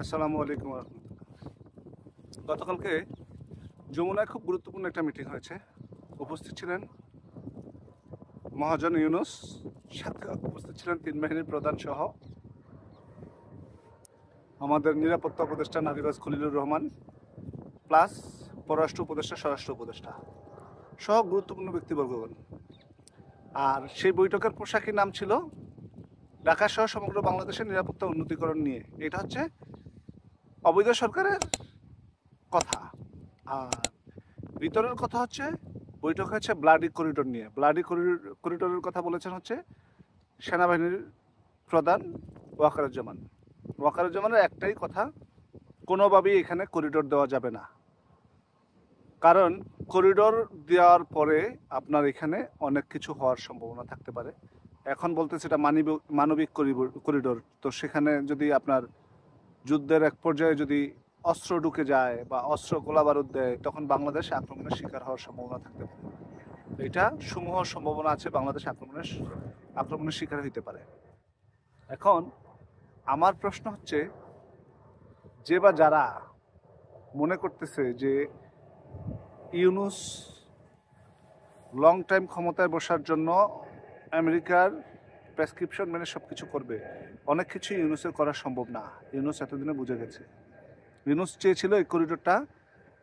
আসসালামু আলাইকুম রহমতুল্লাহ। গতকালকে যমুনায় খুব গুরুত্বপূর্ণ একটা মিটিং হয়েছে। উপস্থিত ছিলেন মহাজন ইউনুস, সাথে উপস্থিত ছিলেন তিন বাহিনীর প্রধান সহ আমাদের নিরাপত্তা উপদেষ্টা নাদিবাজ খলিলুর রহমান, প্লাস পররাষ্ট্র উপদেষ্টা, স্বরাষ্ট্র উপদেষ্টা সহ গুরুত্বপূর্ণ ব্যক্তিবর্গগণ। আর সেই বৈঠকের পোশাকি নাম ছিল ঢাকা সহ সমগ্র বাংলাদেশের নিরাপত্তা উন্নতিকরণ নিয়ে। এটা হচ্ছে অবৈধ সরকারের কথা। আর ভিতরের কথা হচ্ছে বৈঠক হচ্ছে ব্লাডি করিডোর নিয়ে। ব্লাডি করিডোরের কথা বলেছেন হচ্ছে সেনাবাহিনীর প্রধান ওয়াকারুজ্জামান। ওয়াকারুজ্জামানের একটাই কথা, কোনোভাবেই এখানে করিডোর দেওয়া যাবে না, কারণ করিডোর দেওয়ার পরে আপনার এখানে অনেক কিছু হওয়ার সম্ভাবনা থাকতে পারে। এখন বলতেছে এটা মানবিক করিডোর, তো সেখানে যদি আপনার যুদ্ধের এক পর্যায়ে যদি অস্ত্র ঢুকে যায় বা অস্ত্র গোলাবারুদ দেয়, তখন বাংলাদেশ আক্রমণের শিকার হওয়ার সম্ভাবনা থাকতে পারে। এটা সমূহ সম্ভাবনা আছে, বাংলাদেশ আক্রমণের শিকার হইতে পারে। এখন আমার প্রশ্ন হচ্ছে, যে বা যারা মনে করতেছে যে ইউনুস লং টাইম ক্ষমতায় বসার জন্য আমেরিকার প্রেসক্রিপশন মেনে সব কিছু করবে, অনেক কিছু ইউনুসের করা সম্ভব না। ইউনুস এতদিনে বুঝে গেছে। ইউনুস চেয়েছিল এই করিডোরটা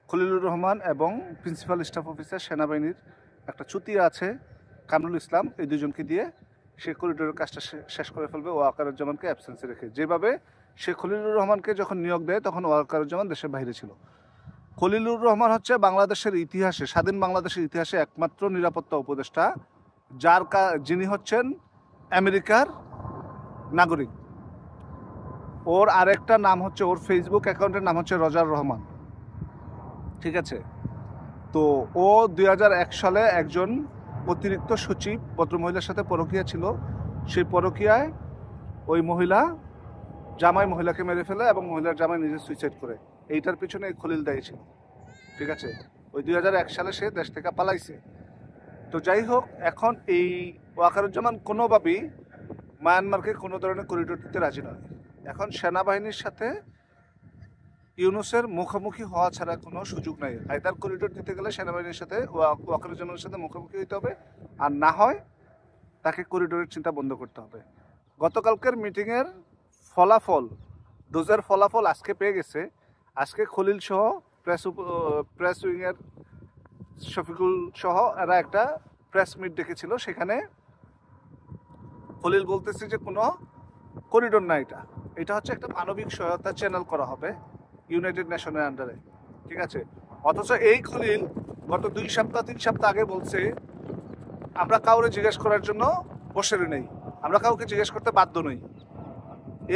খলিলুর রহমান এবং প্রিন্সিপাল স্টাফ অফিসার সেনাবাহিনীর একটা চুতিয়া আছে কামরুল ইসলাম, এই দুজনকে দিয়ে সে করিডোরের কাজটা শেষ করে ফেলবে ওয়াকারুজ্জামানকে অ্যাবসেন্সে রেখে। যেভাবে সে খলিলুর রহমানকে যখন নিয়োগ দেয় তখন ওয়াকারুজ্জামান দেশের বাইরে ছিল। খলিলুর রহমান হচ্ছে বাংলাদেশের ইতিহাসে, স্বাধীন বাংলাদেশের ইতিহাসে একমাত্র নিরাপত্তা উপদেষ্টা যিনি হচ্ছেন আমেরিকার নাগরিক। ওর আরেকটা নাম হচ্ছে, ওর ফেসবুক অ্যাকাউন্টের নাম হচ্ছে রজার রহমান, ঠিক আছে? তো ও 2001 সালে একজন অতিরিক্ত সচিব ভদ্রমহিলার সাথে পরকীয়া ছিল। সেই পরকীয়ায় ওই মহিলা জামাই মহিলাকে মেরে ফেলে এবং মহিলার জামাই নিজে সুইসাইড করে। এইটার পিছনে এই খলিল দায়ী ছিল, ঠিক আছে? ওই 2001 সালে সে দেশ থেকে পালাইছে। তো যাই হোক, এখন এই ওয়াকারুজ্জামান কোনোভাবেই মায়ানমারকে কোনো ধরনের করিডোর দিতে রাজি নয়। এখন সেনাবাহিনীর সাথে ইউনুসের মুখোমুখি হওয়া ছাড়া কোনো সুযোগ নাই। আইদার করিডোর দিতে গেলে সেনাবাহিনীর সাথে ওয়াকারুজ্জামানের সাথে মুখোমুখি হইতে হবে, আর না হয় তাকে করিডোরের চিন্তা বন্ধ করতে হবে। গতকালকের মিটিংয়ের ফলাফল, ডোজের ফলাফল আজকে পেয়ে গেছে। আজকে খলিল সহ প্রেস উইংয়ের শফিকুল সহ এরা একটা প্রেস মিট ডেকেছিল। সেখানে খলিল বলতেছে যে কোনো করিডোর না, এটা হচ্ছে একটা মানবিক সহায়তা চ্যানেল করা হবে ইউনাইটেড নেশনের আন্ডারে, ঠিক আছে? অথচ এই খলিল গত 2-3 সপ্তাহ আগে বলছে আমরা কাউরে জিজ্ঞেস করার জন্য বসে নেই, আমরা কাউকে জিজ্ঞেস করতে বাধ্য নই।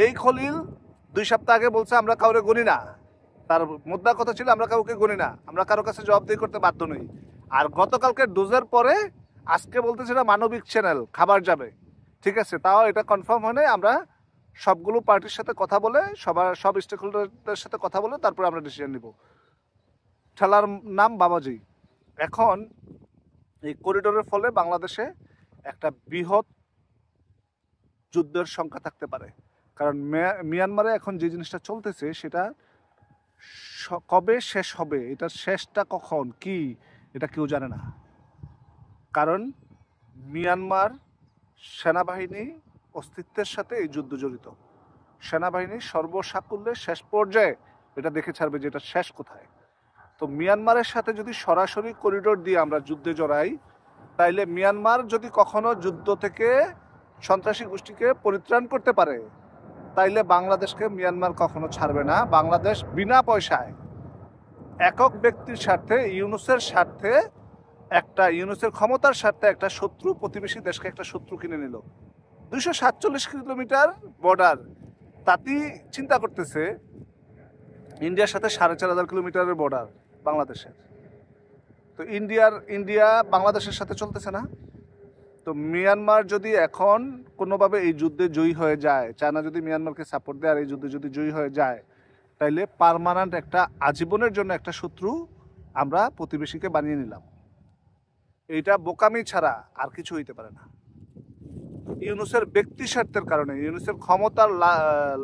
এই খলিল 2 সপ্তাহ আগে বলছে আমরা কাউরে গণি না, তার মুদ্রা কথা ছিল আমরা কাউকে গণি না, আমরা কারো কাছে জবাবদিহি করতে বাধ্য নই। আর গতকালকে ডোজের পরে আজকে বলতেছে এটা মানবিক চ্যানেল, খাবার যাবে, ঠিক আছে? তাও এটা কনফার্ম হয় নাই। আমরা সবগুলো পার্টির সাথে কথা বলে, সব স্টেক হোল্ডারদের সাথে কথা বলে তারপরে আমরা ডিসিশন নিব। ঠেলার নাম বাবাজি। এখন এই করিডোরের ফলে বাংলাদেশে একটা বৃহৎ যুদ্ধের সংখ্যা থাকতে পারে, কারণ মিয়ানমারে এখন যে জিনিসটা চলতেছে সেটা কবে শেষ হবে, এটার শেষটা কখন কি এটা কেউ জানে না। কারণ মিয়ানমার সেনাবাহিনী অস্তিত্বের সাথে এই যুদ্ধ জড়িত। সেনাবাহিনী সর্বসাকুল্যে শেষ পর্যায়ে এটা দেখে ছাড়বে যে এটা শেষ কোথায়। তো মিয়ানমারের সাথে যদি সরাসরি করিডোর দিয়ে আমরা যুদ্ধে জড়াই, তাইলে মিয়ানমার যদি কখনো যুদ্ধ থেকে সন্ত্রাসী গোষ্ঠীকে পরিত্রাণ করতে পারে, তাইলে বাংলাদেশকে মিয়ানমার কখনো ছাড়বে না। বাংলাদেশ বিনা পয়সায় একক ব্যক্তির স্বার্থে, ইউনুসের স্বার্থে, ইউনুসের ক্ষমতার স্বার্থে একটা শত্রু প্রতিবেশী দেশকে একটা শত্রু কিনে নিল। 247 কিলোমিটার বর্ডার, তাতেই চিন্তা করতেছে ইন্ডিয়ার সাথে 4,500 কিলোমিটারের বর্ডার বাংলাদেশের। তো ইন্ডিয়া বাংলাদেশের সাথে চলতেছে না। তো মিয়ানমার যদি এখন কোনোভাবে এই যুদ্ধে জয়ী হয়ে যায়, চায়না যদি মিয়ানমারকে সাপোর্ট দেয় আর এই যুদ্ধে যদি জয়ী হয়ে যায়, তাইলে পার্মানেন্ট একটা আজীবনের জন্য একটা শত্রু আমরা প্রতিবেশীকে বানিয়ে নিলাম। এইটা বোকামি ছাড়া আর কিছু হইতে পারে না। ইউনুসের ব্যক্তি স্বার্থের কারণে, ইউনুসের ক্ষমতার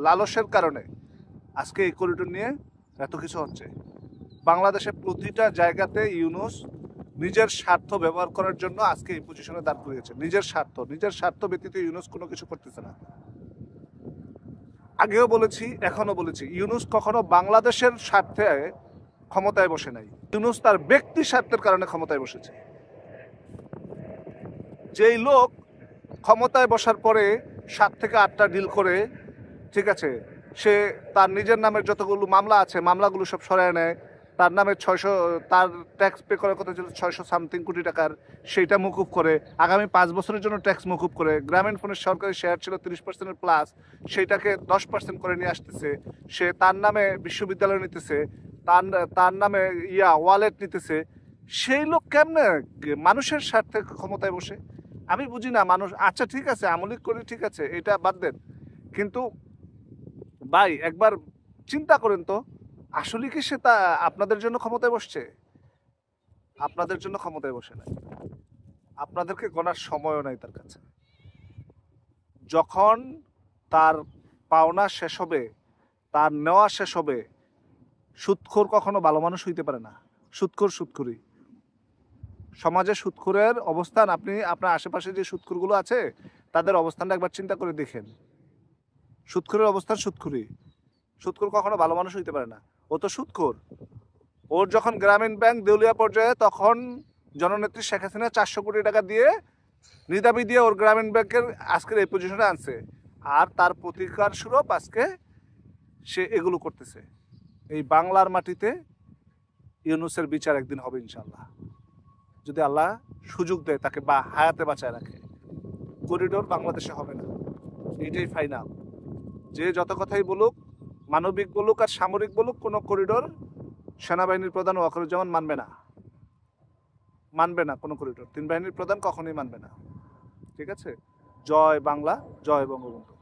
লালসের কারণে আজকে এই করিডোর নিয়ে এত কিছু হচ্ছে। বাংলাদেশের প্রতিটা জায়গাতে ইউনূস নিজের স্বার্থ ব্যবহার করার জন্য আজকে এই পজিশনে দাঁড় করিয়েছে। নিজের স্বার্থ ব্যতীত ইউনূস কোনো কিছু করতেছে না। আগেও বলেছি, এখনো বলেছি, ইউনূস কখনো বাংলাদেশের স্বার্থে ক্ষমতায় বসে নাই। ইউনূস তার ব্যক্তি স্বার্থের কারণে ক্ষমতায় বসেছে। যেই লোক ক্ষমতায় বসার পরে 7 থেকে 8টা ডিল করে, ঠিক আছে, সে তার নিজের নামের যতগুলো মামলা আছে মামলাগুলো সব সরায় নেয়, তার নামে 600, তার ট্যাক্স পে করার কথা ছিল 600 সামথিং কোটি টাকার, সেইটা মকুব করে, আগামী 5 বছরের জন্য ট্যাক্স মকুব করে, গ্রামীণ ফোনের সরকারি শেয়ার ছিল 30% প্লাস, সেইটাকে 10% করে নিয়ে আসতেছে, সে তার নামে বিশ্ববিদ্যালয় নিতেছে, তার নামে ওয়ালেট নিতেছে। সেই লোক কেমনে মানুষের স্বার্থে ক্ষমতায় বসে? আমি বুঝি না। মানুষ, আচ্ছা ঠিক আছে, আমলিক করে, ঠিক আছে, এটা বাদ দেন, কিন্তু ভাই একবার চিন্তা করেন তো, আসলে কি সে তা আপনাদের জন্য ক্ষমতায় বসছে? আপনাদের জন্য ক্ষমতায় বসে নাই। আপনাদেরকে গণার সময়ও নাই তার কাছে। যখন তার পাওনা শেষ হবে, তার নেওয়া শেষ হবে, সুদখোর কখনো ভালো মানুষ হইতে পারে না। সুদখোরই সমাজে সুদখোরের অবস্থান, আপনি আপনার আশেপাশে যে সুদখোরগুলো আছে তাদের অবস্থানটা একবার চিন্তা করে দেখেন। সুদখোরের অবস্থান সুদখোর কখনো ভালো মানুষ হইতে পারে না। ও তো সুদখোর। ওর যখন গ্রামীণ ব্যাংক দেউলিয়া পর্যায়ে, তখন জননেত্রী শেখ হাসিনা 400 কোটি টাকা দিয়ে নিদাবি দিয়ে ওর গ্রামীণ ব্যাংকের আজকের এই পজিশনে আনছে। আর তার প্রতিকার স্বরূপ আজকে সে এগুলো করতেছে। এই বাংলার মাটিতে ইউনূসের বিচার একদিন হবে ইনশাল্লাহ, যদি আল্লাহ সুযোগ দেয় তাকে বা হায়াতে বাঁচায় রাখে। করিডোর বাংলাদেশে হবে না, এইটাই ফাইনাল। যে যত কথাই বলুক, মানবিক বলুক আর সামরিক বলুক, কোনো করিডোর সেনাবাহিনীর প্রধান ওয়াকারুজ্জামান মানবে না কোনো করিডোর। 3 বাহিনীর প্রধান কখনোই মানবে না। ঠিক আছে? জয় বাংলা, জয় বঙ্গবন্ধু।